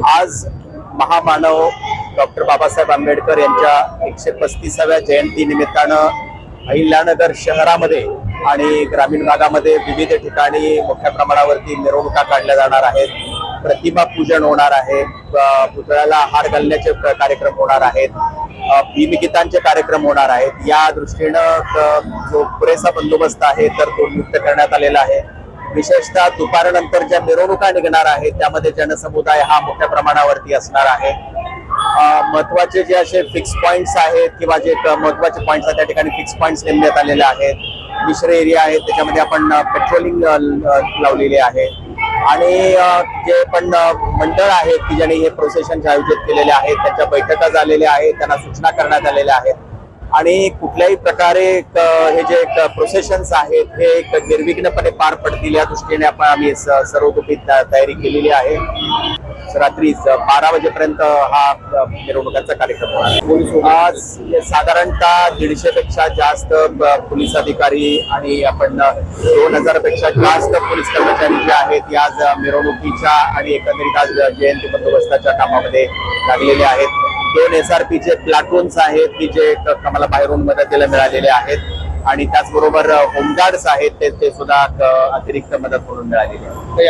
आज महामानव डॉक्टर बाबासाहेब आंबेडकर यांच्या 135व्या जयंती निमित्तानं अहिल्यानगर शहरामध्ये आणि ग्रामीण भागामध्ये विविध ठिकाणी मोठ्या प्रमाणावरती मिरवणुका काढल्या जाणार आहेत. प्रतिमा पूजन होणार आहे, पुतळ्याला हार घालण्याचे कार्यक्रम होणार आहेत, भीमगीतांचे कार्यक्रम होणार आहेत. या दृष्टीनं जो पुरेसा बंदोबस्त आहे तर तो नियुक्त करण्यात आलेला आहे. विशेषतः दुपारनंतर ज्या मिरवणुका निघणार आहेत त्यामध्ये जनसमुदाय हा मोठ्या प्रमाणावरती असणार आहे. महत्वाचे जे असे फिक्स पॉइंट्स आहेत किंवा जे महत्वाचे पॉइंट्स आहेत त्या ठिकाणी फिक्स पॉइंट्स नेमण्यात आलेले आहेत. मिश्र एरिया आहेत त्याच्यामध्ये आपण पेट्रोलिंग लावलेले आहे आणि जे पण मंडळ आहेत की ज्यांनी हे प्रोसेशन आयोजित केलेले आहेत त्यांच्या बैठका झालेल्या आहेत, त्यांना सूचना करण्यात आलेल्या आहेत आणि कुठल्याही प्रकारे हे जे प्रोसेशन्स आहेत हे निर्विघ्नपणे पार पडतील या दृष्टीने आम्ही सर्वतोपरी तयारी केलेली आहे. रात्री 12 वाजेपर्यंत हा मिरवणुकांचा कार्यक्रम होणार. आज साधारणतः 150 पेक्षा जास्त पोलीस अधिकारी आणि आपण 2000 पेक्षा जास्त पोलीस कर्मचारी जे आहेत आज मिरवणुकीच्या आणि एकंदरीत आज जयंती बंदोबस्ताच्या कामामध्ये लागलेले आहेत. 2 SRP चे प्लाटून्स आहेत की जे आम्हाला बाहेरून मदतीला मिळालेले आहेत आणि त्याचबरोबर होमगार्ड्स आहेत ते सुद्धा अतिरिक्त मदत म्हणून मिळालेली आहे.